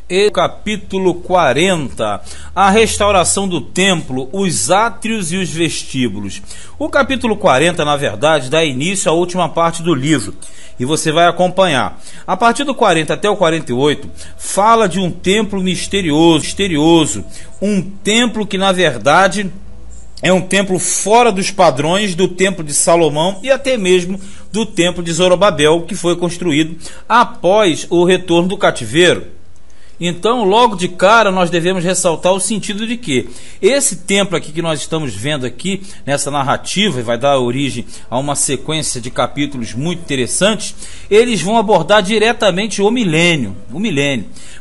E capítulo 40, a restauração do templo, os átrios e os vestíbulos. O capítulo 40, na verdade, dá início à última parte do livro, e você vai acompanhar. A partir do 40 até o 48, fala de um templo misterioso, um templo que, na verdade, é um templo fora dos padrões do templo de Salomão e até mesmo do templo de Zorobabel, que foi construído após o retorno do cativeiro. Então, logo de cara, nós devemos ressaltar o sentido de que esse templo aqui que nós estamos vendo aqui, nessa narrativa, e vai dar origem a uma sequência de capítulos muito interessantes, eles vão abordar diretamente o milênio,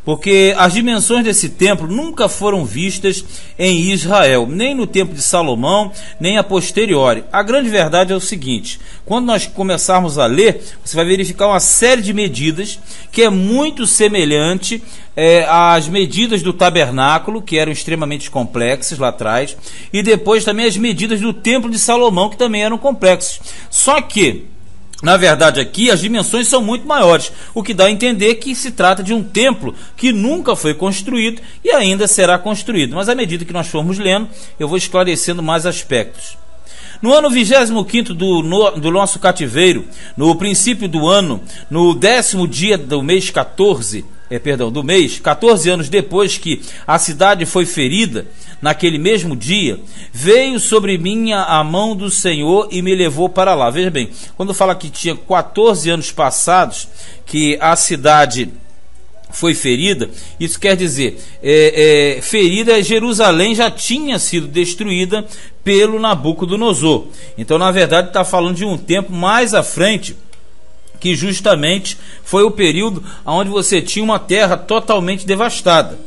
porque as dimensões desse templo nunca foram vistas em Israel, nem no tempo de Salomão, nem a posteriori. A grande verdade é o seguinte: quando nós começarmos a ler, você vai verificar uma série de medidas que é muito semelhante às medidas do tabernáculo, que eram extremamente complexas lá atrás, e depois também as medidas do templo de Salomão, que também eram complexas. Só que, na verdade, aqui as dimensões são muito maiores, o que dá a entender que se trata de um templo que nunca foi construído e ainda será construído. Mas à medida que nós formos lendo, eu vou esclarecendo mais aspectos. No ano 25º do nosso cativeiro, no princípio do ano, no 10º dia do mês 14 anos depois que a cidade foi ferida, naquele mesmo dia, veio sobre mim a mão do Senhor e me levou para lá. Veja bem, quando fala que tinha 14 anos passados que a cidade foi ferida, isso quer dizer, ferida, Jerusalém já tinha sido destruída pelo Nabucodonosor. Então, na verdade, está falando de um tempo mais à frente, que justamente foi o período onde você tinha uma terra totalmente devastada,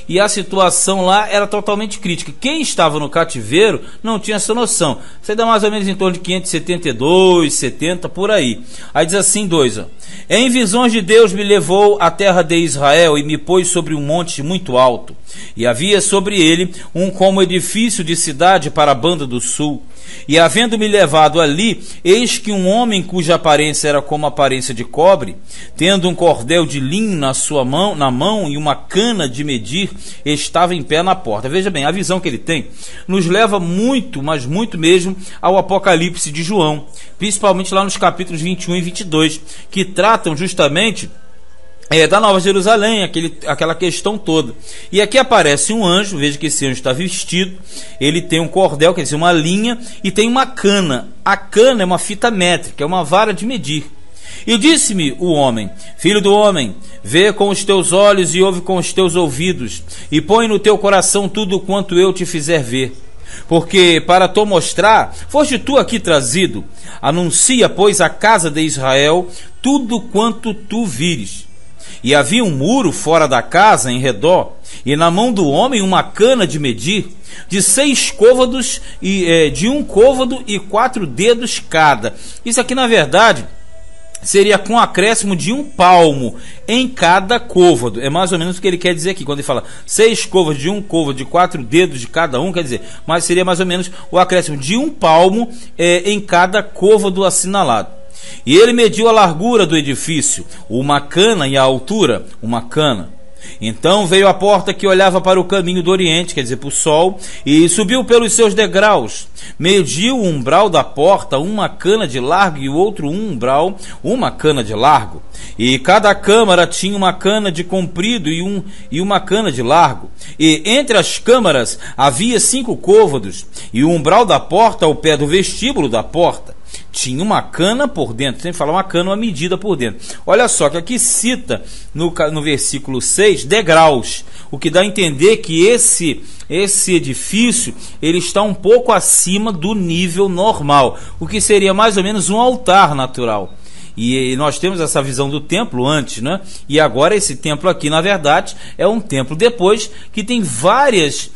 e a situação lá era totalmente crítica. Quem estava no cativeiro não tinha essa noção. Você dá mais ou menos em torno de 572, 70, por aí. Aí diz assim, em visões de Deus me levou à terra de Israel e me pôs sobre um monte muito alto, e havia sobre ele como edifício de cidade para a banda do sul. E havendo-me levado ali, eis que um homem cuja aparência era como a aparência de cobre, tendo um cordel de linho na mão e uma cana de medir, estava em pé na porta. Veja bem, a visão que ele tem nos leva muito, mas muito mesmo, ao Apocalipse de João, principalmente lá nos capítulos 21 e 22, que tratam justamente da Nova Jerusalém, aquela questão toda. E aqui aparece um anjo, veja que esse anjo está vestido, ele tem um cordel, quer dizer, uma linha, e tem uma cana. A cana é uma fita métrica, é uma vara de medir. E disse-me o homem: filho do homem, vê com os teus olhos e ouve com os teus ouvidos, e põe no teu coração tudo quanto eu te fizer ver. Porque para te mostrar, foste tu aqui trazido. Anuncia, pois, à casa de Israel tudo quanto tu vires. E havia um muro fora da casa, em redor, e na mão do homem uma cana de medir, de 6 côvados, de 1 côvado e 4 dedos cada. Isso aqui, na verdade, seria com acréscimo de 1 palmo em cada côvado. É mais ou menos o que ele quer dizer aqui, quando ele fala 6 côvados de 1 côvado, de 4 dedos de cada um, quer dizer, mas seria mais ou menos o acréscimo de 1 palmo em cada côvado assinalado. E ele mediu a largura do edifício, uma cana, e a altura, uma cana. Então veio a porta que olhava para o caminho do oriente, quer dizer, para o sol, e subiu pelos seus degraus. Mediu o umbral da porta, uma cana de largo, e o outro umbral, uma cana de largo. E cada câmara tinha uma cana de comprido e uma cana de largo. E entre as câmaras havia 5 côvados, e o umbral da porta ao pé do vestíbulo da porta tinha uma cana por dentro. Sempre fala uma cana, uma medida por dentro. Olha só que aqui cita no versículo 6 degraus, o que dá a entender que esse edifício ele está um pouco acima do nível normal, o que seria mais ou menos um altar natural. E nós temos essa visão do templo antes, né? E agora esse templo aqui, na verdade, é um templo depois, que tem várias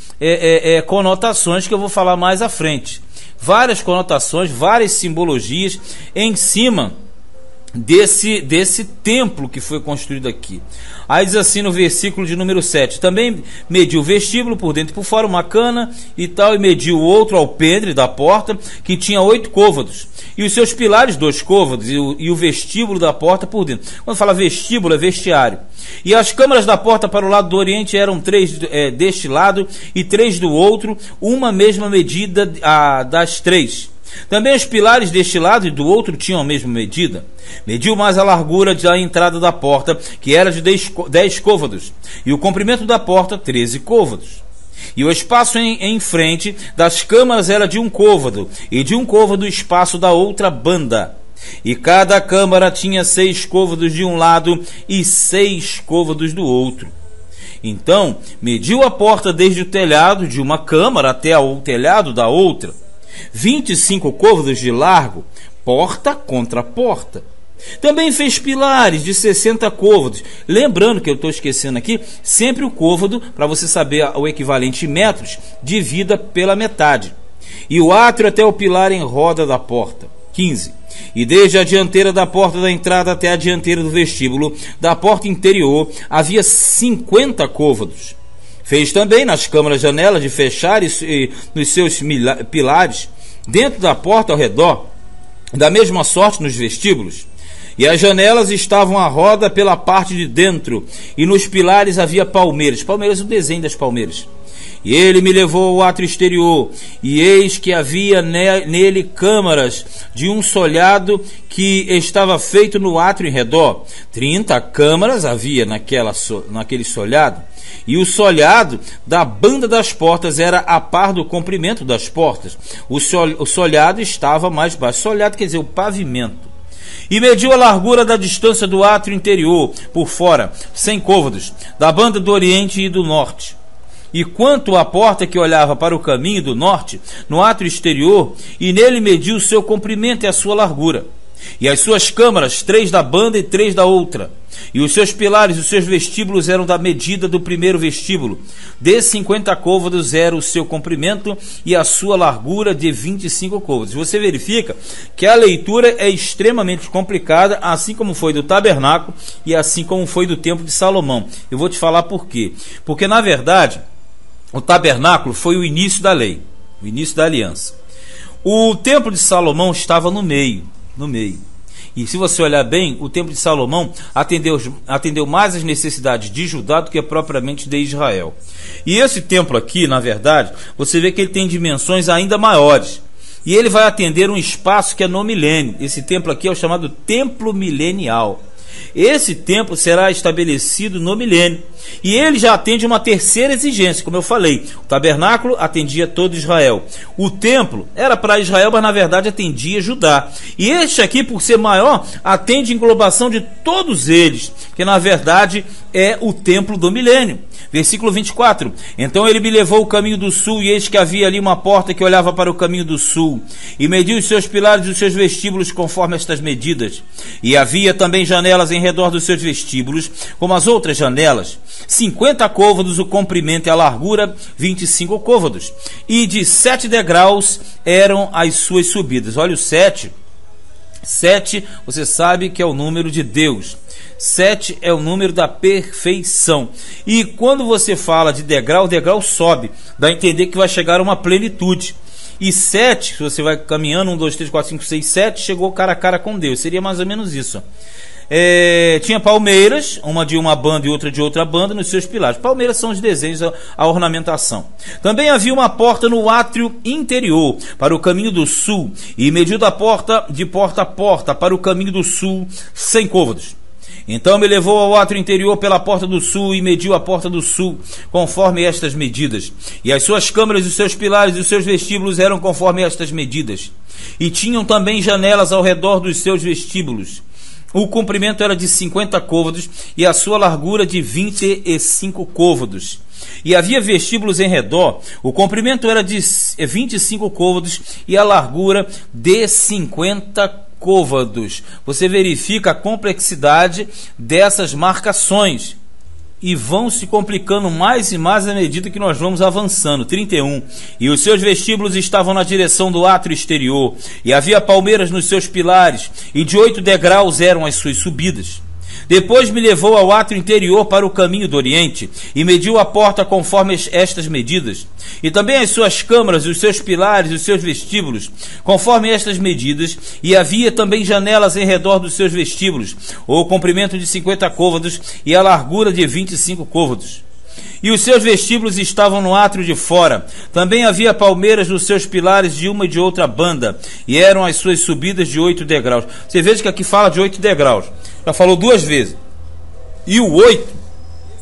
conotações que eu vou falar mais à frente. Várias conotações, várias simbologias em cima desse templo que foi construído aqui. Aí diz assim no versículo de número 7: também mediu o vestíbulo por dentro e por fora, uma cana e tal, e mediu o outro alpendre da porta, que tinha 8 côvados, e os seus pilares 2 côvados, e o vestíbulo da porta por dentro. Quando fala vestíbulo, é vestiário. E as câmaras da porta para o lado do oriente eram 3 deste lado e 3 do outro, uma mesma medida das 3. Também os pilares deste lado e do outro tinham a mesma medida. Mediu mais a largura da entrada da porta, que era de 10 côvados, e o comprimento da porta 13 côvados. E o espaço em frente das câmaras era de 1 côvado, e de 1 côvado o espaço da outra banda. E cada câmara tinha 6 côvados de um lado e 6 côvados do outro. Então, mediu a porta desde o telhado de uma câmara até o telhado da outra, 25 côvados de largo, porta contra porta. Também fez pilares de 60 côvados. Lembrando que eu estou esquecendo aqui, sempre o côvado, para você saber o equivalente em metros, divida pela metade. E o átrio até o pilar em roda da porta, 15. E desde a dianteira da porta da entrada até a dianteira do vestíbulo da porta interior havia 50 côvados. Fez também nas câmaras janelas de fechar e nos seus pilares, dentro da porta ao redor, da mesma sorte nos vestíbulos. E as janelas estavam à roda pela parte de dentro, e nos pilares havia palmeiras. Palmeiras, o desenho das palmeiras. E ele me levou ao átrio exterior, e eis que havia nele câmaras de um solhado que estava feito no átrio em redor. 30 câmaras havia naquele solhado, e o solhado da banda das portas era a par do comprimento das portas. O solhado estava mais baixo. Solhado quer dizer o pavimento. E mediu a largura da distância do átrio interior, por fora, 100 côvados, da banda do oriente e do norte. E quanto à porta que olhava para o caminho do norte, no átrio exterior, e nele mediu o seu comprimento e a sua largura. E as suas câmaras, 3 da banda e 3 da outra. E os seus pilares e os seus vestíbulos eram da medida do primeiro vestíbulo. De 50 côvados era o seu comprimento e a sua largura de 25 côvados. Você verifica que a leitura é extremamente complicada, assim como foi do tabernáculo e assim como foi do templo de Salomão. Eu vou te falar por quê. Porque, na verdade, o tabernáculo foi o início da lei, o início da aliança. O templo de Salomão estava no meio. E se você olhar bem, o templo de Salomão atendeu mais as necessidades de Judá do que propriamente de Israel. E esse templo aqui, na verdade, você vê que ele tem dimensões ainda maiores. E ele vai atender um espaço que é no milênio. Esse templo aqui é o chamado Templo Milenial. Esse templo será estabelecido no milênio. E ele já atende uma terceira exigência, como eu falei. O tabernáculo atendia todo Israel. O templo era para Israel, mas na verdade atendia Judá. E este aqui, por ser maior, atende a englobação de todos eles, que na verdade é o templo do milênio. Versículo 24. Então ele me levou o caminho do sul, e eis que havia ali uma porta que olhava para o caminho do sul, e mediu os seus pilares e os seus vestíbulos conforme estas medidas. E havia também janelas em redor dos seus vestíbulos, como as outras janelas, 50 côvados o comprimento e a largura, 25 côvados. E de 7 degraus eram as suas subidas. Olha o 7. 7, você sabe que é o número de Deus. 7 é o número da perfeição. E quando você fala de degrau, o degrau sobe. Dá a entender que vai chegar a uma plenitude. E 7, se você vai caminhando, 1, 2, 3, 4, 5, 6, 7, chegou cara a cara com Deus. Seria mais ou menos isso. Tinha palmeiras, uma de uma banda e outra de outra banda, nos seus pilares. Palmeiras são os desenhos, a ornamentação. Também havia uma porta no átrio interior, para o caminho do sul, e mediu da porta de porta a porta, para o caminho do sul, 100 côvados. Então me levou ao átrio interior pela porta do sul, e mediu a porta do sul, conforme estas medidas. E as suas câmaras, os seus pilares e os seus vestíbulos eram conforme estas medidas. E tinham também janelas ao redor dos seus vestíbulos. O comprimento era de 50 côvados e a sua largura de 25 côvados. E havia vestíbulos em redor. O comprimento era de 25 côvados e a largura de 50 côvados. Você verifica a complexidade dessas marcações. E vão se complicando mais e mais à medida que nós vamos avançando. 31. E os seus vestíbulos estavam na direção do átrio exterior, e havia palmeiras nos seus pilares, e de 8 degraus eram as suas subidas. Depois me levou ao átrio interior para o caminho do oriente, e mediu a porta conforme estas medidas, e também as suas câmaras, os seus pilares e os seus vestíbulos, conforme estas medidas, e havia também janelas em redor dos seus vestíbulos, o comprimento de 50 côvados e a largura de 25 côvados. E os seus vestíbulos estavam no átrio de fora. Também havia palmeiras nos seus pilares de uma e de outra banda, e eram as suas subidas de 8 degraus. Você veja que aqui fala de 8 degraus. Já falou 2 vezes. E o 8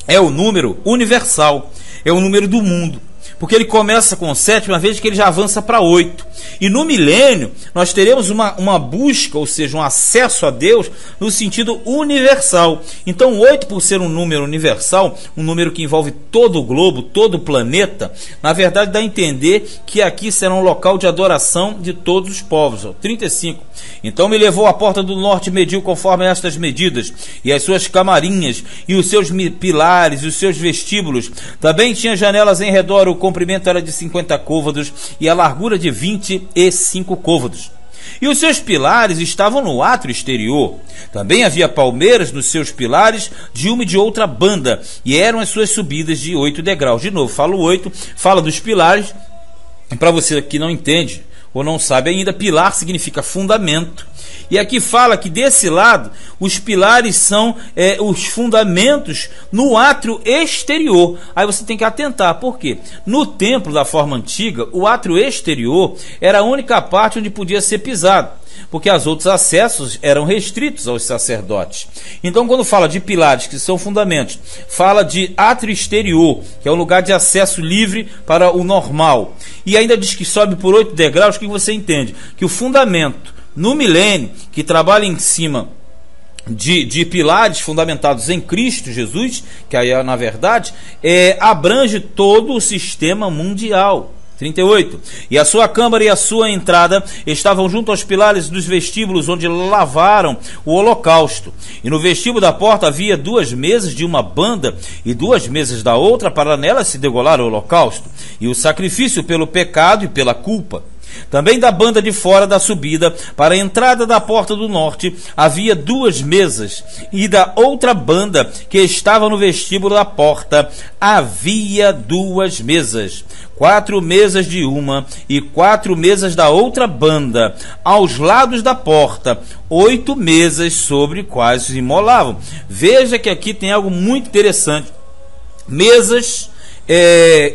é o número universal, é o número do mundo, porque ele começa com 7, uma vez que ele já avança para 8. E no milênio, nós teremos uma busca, ou seja, um acesso a Deus no sentido universal. Então, 8, por ser um número universal, um número que envolve todo o globo, todo o planeta, na verdade dá a entender que aqui será um local de adoração de todos os povos. 35. Então me levou à porta do norte e mediu conforme estas medidas, e as suas camarinhas, e os seus pilares, e os seus vestíbulos. Também tinha janelas em redor, o comprimento era de 50 côvados, e a largura de 25 côvados. E os seus pilares estavam no átrio exterior. Também havia palmeiras nos seus pilares de uma e de outra banda, e eram as suas subidas de 8 degraus. De novo, fala o 8, fala dos pilares. E para você que não entende ou não sabe ainda, pilar significa fundamento. E aqui fala que desse lado os pilares são os fundamentos no átrio exterior. Aí você tem que atentar, por quê? No templo da forma antiga, o átrio exterior era a única parte onde podia ser pisado, porque os outros acessos eram restritos aos sacerdotes. Então, quando fala de pilares, que são fundamentos, fala de átrio exterior, que é um lugar de acesso livre para o normal. E ainda diz que sobe por 8 degraus. O que você entende? Que o fundamento no milênio, que trabalha em cima de pilares fundamentados em Cristo Jesus, que aí na verdade abrange todo o sistema mundial. 38. E a sua câmara e a sua entrada estavam junto aos pilares dos vestíbulos onde lavaram o holocausto. E no vestíbulo da porta havia 2 mesas de uma banda e 2 mesas da outra, para nelas se degolar o holocausto e o sacrifício pelo pecado e pela culpa. Também da banda de fora da subida, para a entrada da porta do norte, havia 2 mesas, e da outra banda que estava no vestíbulo da porta havia 2 mesas. 4 mesas de uma e 4 mesas da outra banda, aos lados da porta, 8 mesas sobre quais se imolavam. Veja que aqui tem algo muito interessante. Mesas,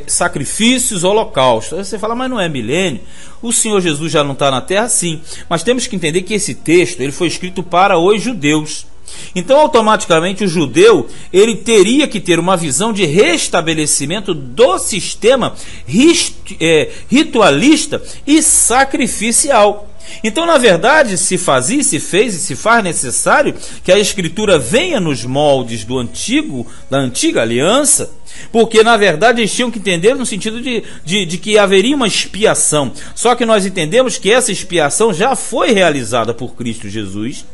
sacrifícios, holocaustos. Aí você fala, mas não é milênio? O Senhor Jesus já não está na terra? Sim, mas temos que entender que esse texto ele foi escrito para os judeus. Então, automaticamente, o judeu ele teria que ter uma visão de restabelecimento do sistema ritualista e sacrificial. Então, na verdade, se fazia, se fez e se faz necessário que a Escritura venha nos moldes da antiga aliança, porque na verdade eles tinham que entender no sentido de que haveria uma expiação. Só que nós entendemos que essa expiação já foi realizada por Cristo Jesus,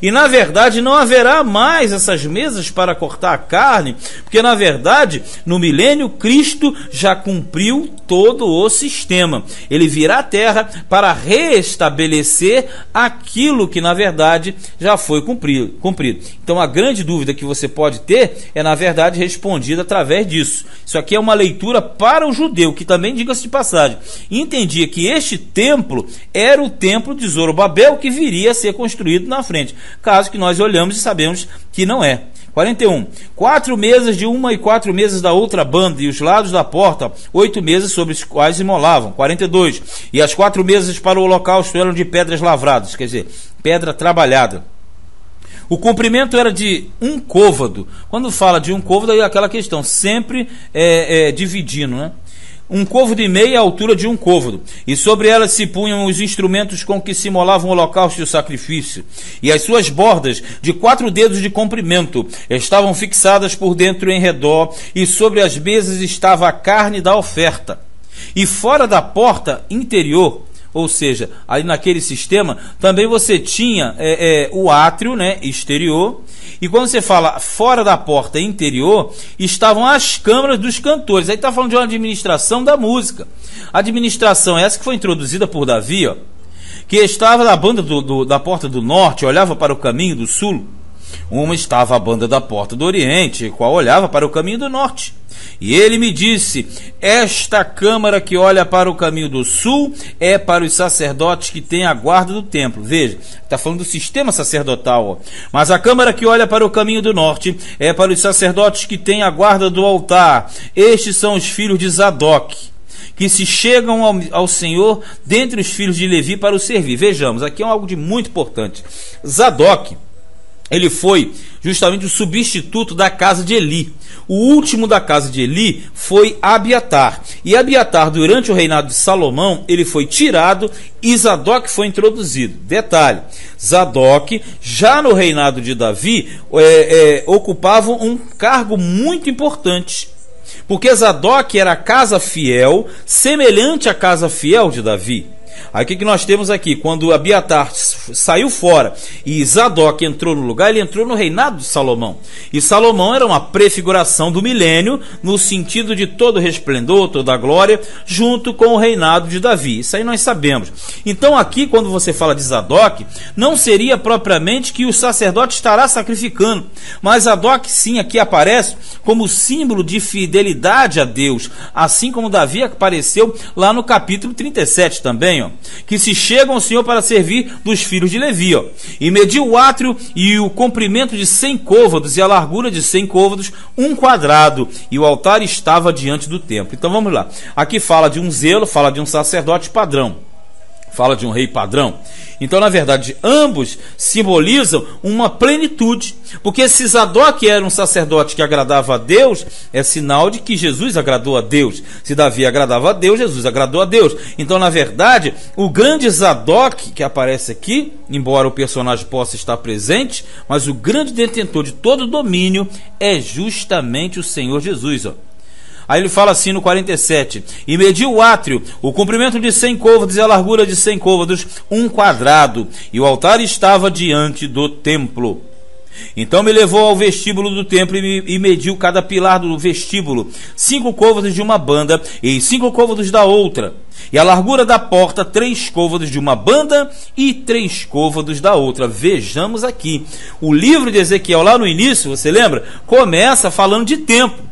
e na verdade não haverá mais essas mesas para cortar a carne, porque na verdade no milênio Cristo já cumpriu todo o sistema. Ele virá à terra para restabelecer aquilo que na verdade já foi cumprido. Então a grande dúvida que você pode ter é na verdade respondida através disso. Isso aqui é uma leitura para o judeu, que também, diga-se de passagem, entendia que este templo era o templo de Zorobabel, que viria a ser construído na frente, caso que nós olhamos e sabemos que não é. 41. 4 mesas de uma e 4 mesas da outra banda, e os lados da porta 8 mesas sobre as quais imolavam. 42. E as 4 mesas para o holocausto eram de pedras lavradas, quer dizer, pedra trabalhada. O comprimento era de 1 côvado. Quando fala de 1 côvado, é aquela questão, sempre dividindo, né? 1 côvado e meio, a altura de 1 côvado, e sobre elas se punham os instrumentos com que se imolavam o holocausto e o sacrifício, e as suas bordas, de 4 dedos de comprimento, estavam fixadas por dentro e em redor, e sobre as mesas estava a carne da oferta. E fora da porta interior, ou seja, aí naquele sistema, também você tinha o átrio, né, exterior, e quando você fala fora da porta interior, estavam as câmaras dos cantores. Aí está falando de uma administração da música. A administração essa que foi introduzida por Davi, que estava na banda da porta do norte, olhava para o caminho do sul, Uma estava à banda da porta do oriente, qual olhava para o caminho do norte. E ele me disse: esta câmara que olha para o caminho do sul é para os sacerdotes que têm a guarda do templo. Veja, está falando do sistema sacerdotal, ó. Mas a câmara que olha para o caminho do norte é para os sacerdotes que têm a guarda do altar. Estes são os filhos de Zadok, que se chegam ao Senhor dentre os filhos de Levi para o servir. Vejamos, aqui é algo de muito importante. Zadok, ele foi justamente o substituto da casa de Eli. O último da casa de Eli foi Abiatar. E Abiatar, durante o reinado de Salomão, ele foi tirado e Zadok foi introduzido. Detalhe, Zadok, já no reinado de Davi, ocupava um cargo muito importante. Porque Zadok era a casa fiel, semelhante à casa fiel de Davi. Aí o que nós temos aqui? Quando Abiatar saiu fora e Zadok entrou no lugar, ele entrou no reinado de Salomão. E Salomão era uma prefiguração do milênio, no sentido de todo resplendor, toda a glória, junto com o reinado de Davi. Isso aí nós sabemos. Então aqui, quando você fala de Zadok, não seria propriamente que o sacerdote estará sacrificando, mas Zadok sim aqui aparece como símbolo de fidelidade a Deus, assim como Davi apareceu lá no capítulo 37 também, ó, que se chegam ao Senhor para servir dos filhos de Levi, ó. E mediu o átrio e o comprimento de 100 côvados e a largura de 100 côvados, um quadrado, e o altar estava diante do templo. Então vamos lá, aqui fala de um zelo, fala de um sacerdote padrão, fala de um rei padrão. Então, na verdade, ambos simbolizam uma plenitude, porque se Zadok era um sacerdote que agradava a Deus, é sinal de que Jesus agradou a Deus. Se Davi agradava a Deus, Jesus agradou a Deus. Então, na verdade, o grande Zadok que aparece aqui, embora o personagem possa estar presente, mas o grande detentor de todo o domínio é justamente o Senhor Jesus, ó. Aí ele fala assim no 47: e mediu o átrio, o comprimento de 100 côvados e a largura de 100 côvados, um quadrado, e o altar estava diante do templo. Então me levou ao vestíbulo do templo e mediu cada pilar do vestíbulo, 5 côvados de uma banda e 5 côvados da outra, e a largura da porta 3 côvados de uma banda e 3 côvados da outra. Vejamos aqui, o livro de Ezequiel lá no início, você lembra? Começa falando de templo,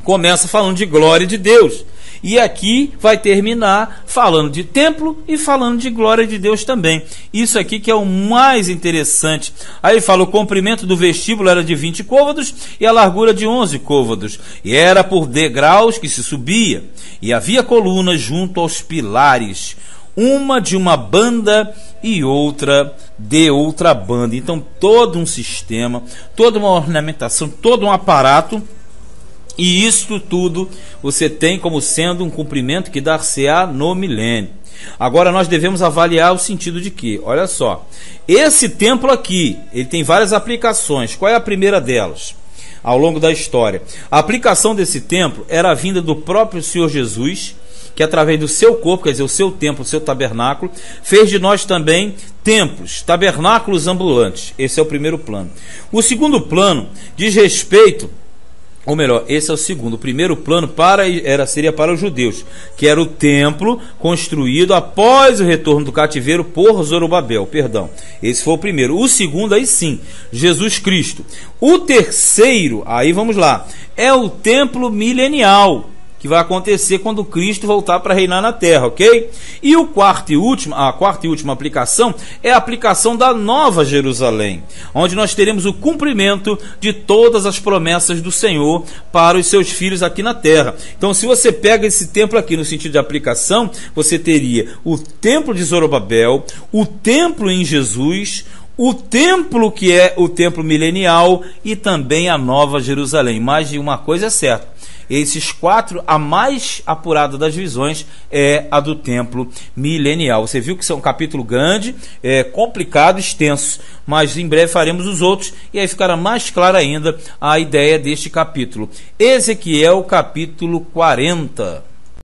começa falando de glória de Deus, e aqui vai terminar falando de templo e falando de glória de Deus também. Isso aqui que é o mais interessante. Aí ele fala: o comprimento do vestíbulo era de 20 côvados e a largura de 11 côvados, e era por degraus que se subia, e havia colunas junto aos pilares, uma de uma banda e outra de outra banda. Então todo um sistema, toda uma ornamentação, todo um aparato. E isto tudo você tem como sendo um cumprimento que dar-se-á no milênio. Agora nós devemos avaliar o sentido de que, olha só, esse templo aqui, ele tem várias aplicações. Qual é a primeira delas? Ao longo da história, a aplicação desse templo era a vinda do próprio Senhor Jesus, que através do seu corpo, quer dizer, o seu templo, o seu tabernáculo, fez de nós também templos, tabernáculos ambulantes. Esse é o primeiro plano. O segundo plano diz respeito, ou melhor, esse é o segundo. O primeiro plano seria para os judeus, que era o templo construído após o retorno do cativeiro por Zorobabel, perdão. Esse foi o primeiro. O segundo, aí sim, Jesus Cristo. O terceiro, aí vamos lá, é o templo milenial, que vai acontecer quando Cristo voltar para reinar na terra, ok? E a quarta e última aplicação é a aplicação da Nova Jerusalém, onde nós teremos o cumprimento de todas as promessas do Senhor para os seus filhos aqui na terra. Então, se você pega esse templo aqui no sentido de aplicação, você teria o templo de Zorobabel, o templo em Jesus, o templo que é o templo milenial e também a Nova Jerusalém. Mais de uma coisa é certa: esses quatro, a mais apurada das visões é a do templo milenial. Você viu que isso é um capítulo grande, complicado, extenso, mas em breve faremos os outros e aí ficará mais clara ainda a ideia deste capítulo. Ezequiel capítulo 40.